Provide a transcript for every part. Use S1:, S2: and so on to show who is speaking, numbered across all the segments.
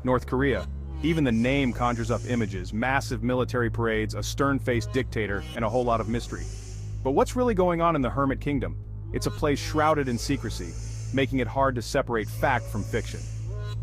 S1: North Korea. Even the name conjures up images, massive military parades, a stern-faced dictator, and a whole lot of mystery. But what's really going on in the Hermit Kingdom? It's a place shrouded in secrecy, making it hard to separate fact from fiction.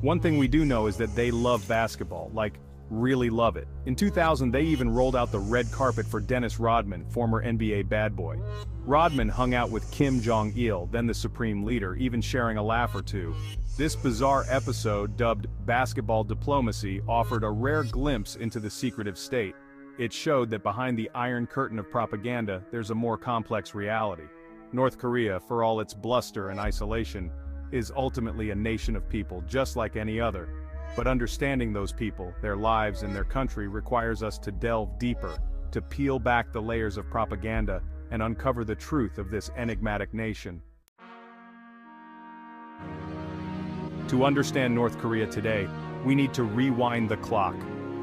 S1: One thing we do know is that they love basketball, like, really love it. In 2000, they even rolled out the red carpet for Dennis Rodman, former NBA bad boy. Rodman hung out with Kim Jong-il, then the supreme leader, even sharing a laugh or two. This bizarre episode, dubbed Basketball Diplomacy, offered a rare glimpse into the secretive state. It showed that behind the iron curtain of propaganda, there's a more complex reality. North Korea, for all its bluster and isolation, is ultimately a nation of people just like any other. But understanding those people, their lives and their country requires us to delve deeper, to peel back the layers of propaganda and uncover the truth of this enigmatic nation. To understand North Korea today, we need to rewind the clock.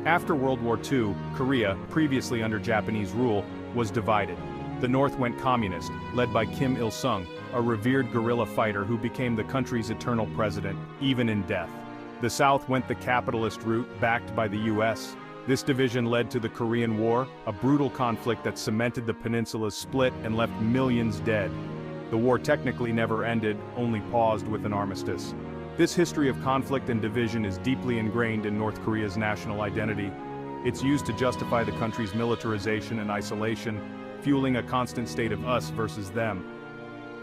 S1: After World War II, Korea, previously under Japanese rule, was divided. The North went communist, led by Kim Il-sung, a revered guerrilla fighter who became the country's eternal president, even in death. The South went the capitalist route, backed by the US. This division led to the Korean War, a brutal conflict that cemented the peninsula's split and left millions dead. The war technically never ended, only paused with an armistice. This history of conflict and division is deeply ingrained in North Korea's national identity. It's used to justify the country's militarization and isolation, fueling a constant state of us versus them.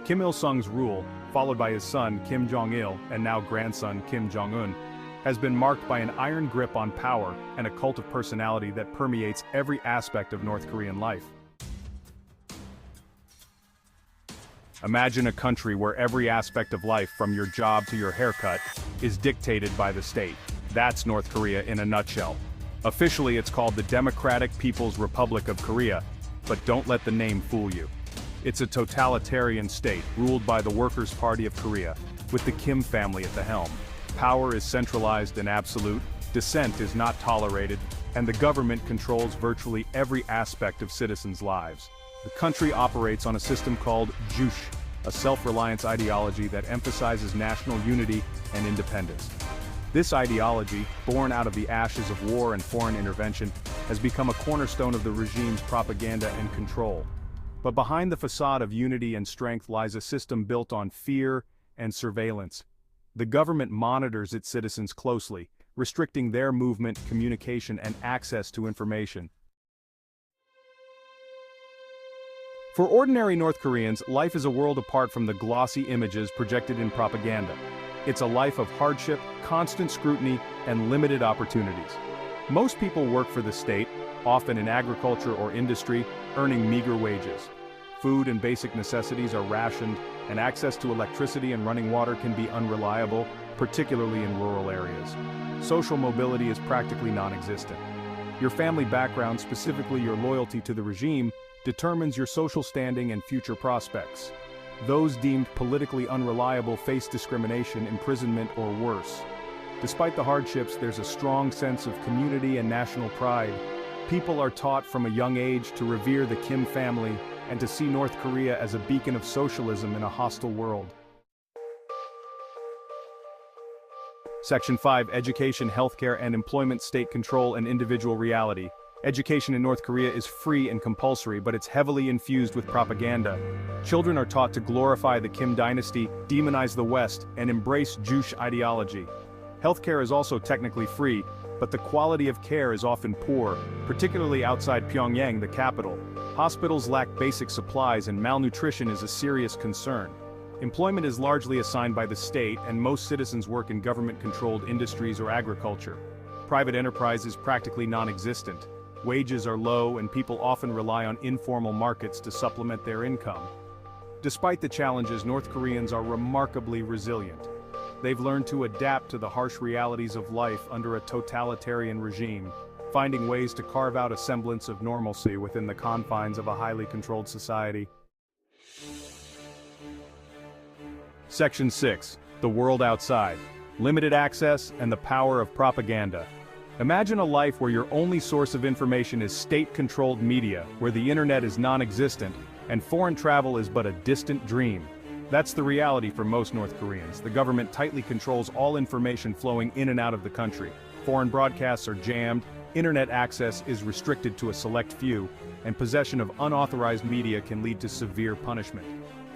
S1: Kim Il-sung's rule, followed by his son Kim Jong-il and now grandson Kim Jong-un, has been marked by an iron grip on power and a cult of personality that permeates every aspect of North Korean life. Imagine a country where every aspect of life, from your job to your haircut, is dictated by the state. That's North Korea in a nutshell. Officially, it's called the Democratic People's Republic of Korea, but don't let the name fool you. It's a totalitarian state ruled by the Workers' Party of Korea, with the Kim family at the helm. Power is centralized and absolute, dissent is not tolerated, and the government controls virtually every aspect of citizens' lives. The country operates on a system called Juche, a self-reliance ideology that emphasizes national unity and independence. This ideology, born out of the ashes of war and foreign intervention, has become a cornerstone of the regime's propaganda and control. But behind the facade of unity and strength lies a system built on fear and surveillance. The government monitors its citizens closely, restricting their movement, communication, and access to information. For ordinary North Koreans, life is a world apart from the glossy images projected in propaganda. It's a life of hardship, constant scrutiny, and limited opportunities. Most people work for the state, often in agriculture or industry, earning meager wages. Food and basic necessities are rationed, and access to electricity and running water can be unreliable, particularly in rural areas. Social mobility is practically non-existent. Your family background, specifically your loyalty to the regime, determines your social standing and future prospects. Those deemed politically unreliable face discrimination, imprisonment, or worse. Despite the hardships, there's a strong sense of community and national pride. People are taught from a young age to revere the Kim family and to see North Korea as a beacon of socialism in a hostile world. Section 5: Education, Healthcare, and Employment, State Control, and Individual Reality. Education in North Korea is free and compulsory, but it's heavily infused with propaganda. Children are taught to glorify the Kim dynasty, demonize the West, and embrace Juche ideology. Healthcare is also technically free, but the quality of care is often poor, particularly outside Pyongyang, the capital. Hospitals lack basic supplies and malnutrition is a serious concern. Employment is largely assigned by the state, and most citizens work in government-controlled industries or agriculture. Private enterprise is practically non-existent. Wages are low, and people often rely on informal markets to supplement their income. Despite the challenges, North Koreans are remarkably resilient. They've learned to adapt to the harsh realities of life under a totalitarian regime, finding ways to carve out a semblance of normalcy within the confines of a highly controlled society. Section 6: The World Outside. Limited access and the power of propaganda. Imagine a life where your only source of information is state-controlled media, where the internet is non-existent, and foreign travel is but a distant dream. That's the reality for most North Koreans. The government tightly controls all information flowing in and out of the country. foreign broadcasts are jammed, internet access is restricted to a select few, and possession of unauthorized media can lead to severe punishment.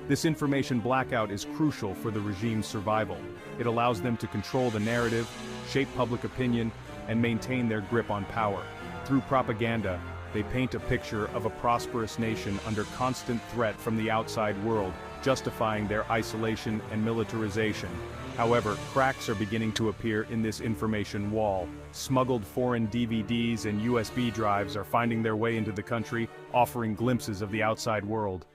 S1: This information blackout is crucial for the regime's survival. It allows them to control the narrative, shape public opinion, and maintain their grip on power. Through propaganda, they paint a picture of a prosperous nation under constant threat from the outside world, justifying their isolation and militarization. However, cracks are beginning to appear in this information wall. Smuggled foreign DVDs and USB drives are finding their way into the country, offering glimpses of the outside world.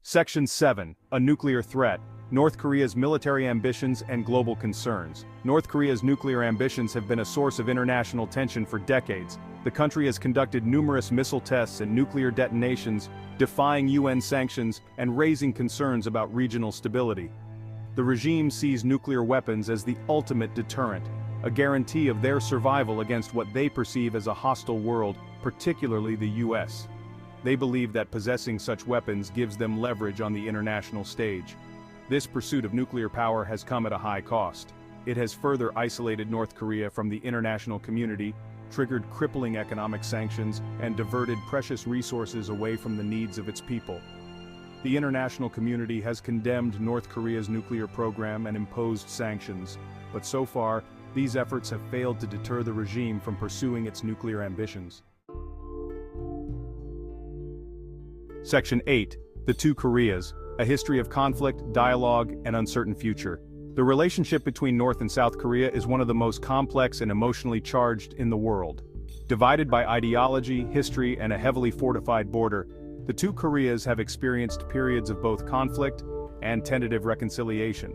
S1: Section 7. A nuclear threat. North Korea's military ambitions and global concerns. North Korea's nuclear ambitions have been a source of international tension for decades. The country has conducted numerous missile tests and nuclear detonations, defying UN sanctions and raising concerns about regional stability. The regime sees nuclear weapons as the ultimate deterrent, a guarantee of their survival against what they perceive as a hostile world, particularly the US. They believe that possessing such weapons gives them leverage on the international stage. This pursuit of nuclear power has come at a high cost. It has further isolated North Korea from the international community, triggered crippling economic sanctions, and diverted precious resources away from the needs of its people. The international community has condemned North Korea's nuclear program and imposed sanctions, but so far, these efforts have failed to deter the regime from pursuing its nuclear ambitions. Section 8. The Two Koreas. A history of conflict, dialogue, and uncertain future. The relationship between North and South Korea is one of the most complex and emotionally charged in the world. Divided by ideology, history, and a heavily fortified border, the two Koreas have experienced periods of both conflict and tentative reconciliation.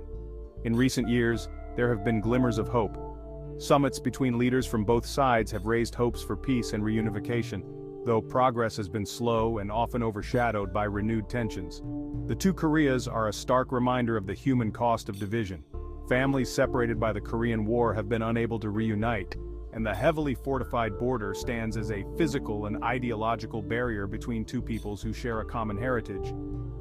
S1: In recent years, there have been glimmers of hope. Summits between leaders from both sides have raised hopes for peace and reunification, though progress has been slow and often overshadowed by renewed tensions. The two Koreas are a stark reminder of the human cost of division. Families separated by the Korean War have been unable to reunite, and the heavily fortified border stands as a physical and ideological barrier between two peoples who share a common heritage.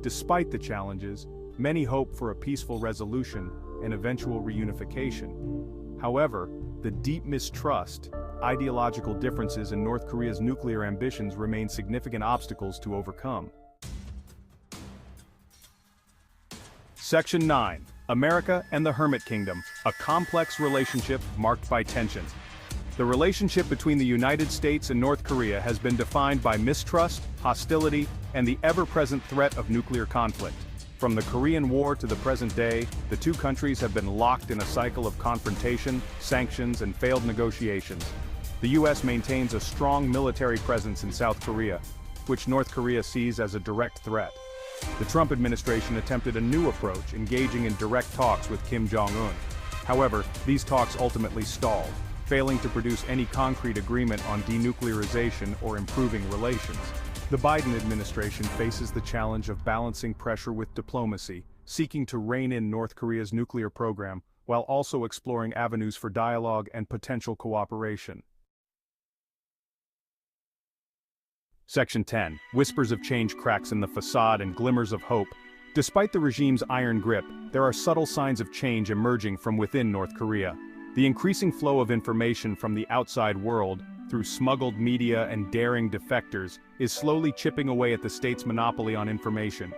S1: Despite the challenges, many hope for a peaceful resolution and eventual reunification. However, the deep mistrust, ideological differences, and North Korea's nuclear ambitions remain significant obstacles to overcome. Section 9. America and the Hermit Kingdom, a complex relationship marked by tension. The relationship between the United States and North Korea has been defined by mistrust, hostility, and the ever-present threat of nuclear conflict. From the Korean War to the present day, the two countries have been locked in a cycle of confrontation, sanctions, and failed negotiations. The US maintains a strong military presence in South Korea, which North Korea sees as a direct threat. The Trump administration attempted a new approach, engaging in direct talks with Kim Jong-un. However, these talks ultimately stalled, failing to produce any concrete agreement on denuclearization or improving relations. The Biden administration faces the challenge of balancing pressure with diplomacy, seeking to rein in North Korea's nuclear program, while also exploring avenues for dialogue and potential cooperation. Section 10. Whispers of change, cracks in the facade, and glimmers of hope. Despite the regime's iron grip, there are subtle signs of change emerging from within North Korea. The increasing flow of information from the outside world, through smuggled media and daring defectors, is slowly chipping away at the state's monopoly on information.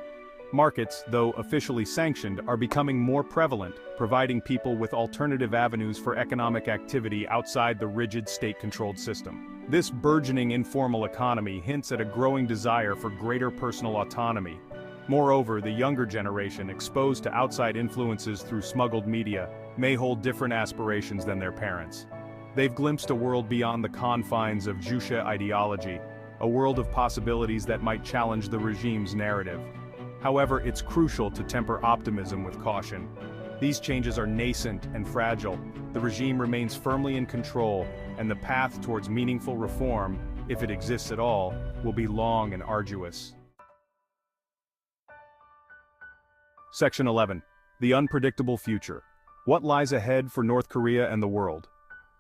S1: Markets, though officially sanctioned, are becoming more prevalent, providing people with alternative avenues for economic activity outside the rigid state-controlled system. This burgeoning informal economy hints at a growing desire for greater personal autonomy. Moreover, the younger generation, exposed to outside influences through smuggled media, may hold different aspirations than their parents. They've glimpsed a world beyond the confines of Juche ideology, a world of possibilities that might challenge the regime's narrative. However, it's crucial to temper optimism with caution. These changes are nascent and fragile. The regime remains firmly in control, and the path towards meaningful reform, if it exists at all, will be long and arduous. Section 11. The unpredictable future. What lies ahead for North Korea and the world?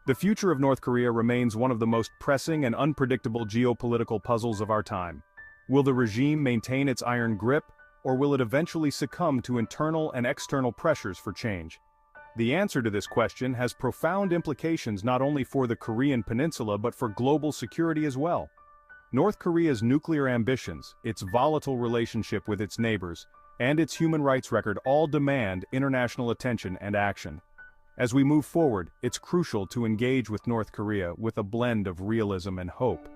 S1: The future of North Korea remains one of the most pressing and unpredictable geopolitical puzzles of our time. Will the regime maintain its iron grip, or will it eventually succumb to internal and external pressures for change? The answer to this question has profound implications not only for the Korean peninsula but for global security as well. North Korea's nuclear ambitions, its volatile relationship with its neighbors, and its human rights record all demand international attention and action. As we move forward, it's crucial to engage with North Korea with a blend of realism and hope.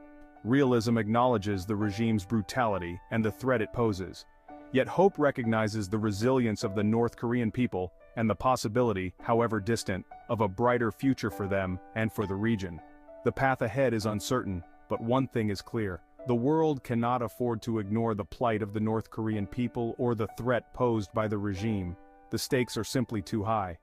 S1: Realism acknowledges the regime's brutality and the threat it poses. Yet hope recognizes the resilience of the North Korean people and the possibility, however distant, of a brighter future for them and for the region. The path ahead is uncertain, but one thing is clear. The world cannot afford to ignore the plight of the North Korean people or the threat posed by the regime. The stakes are simply too high.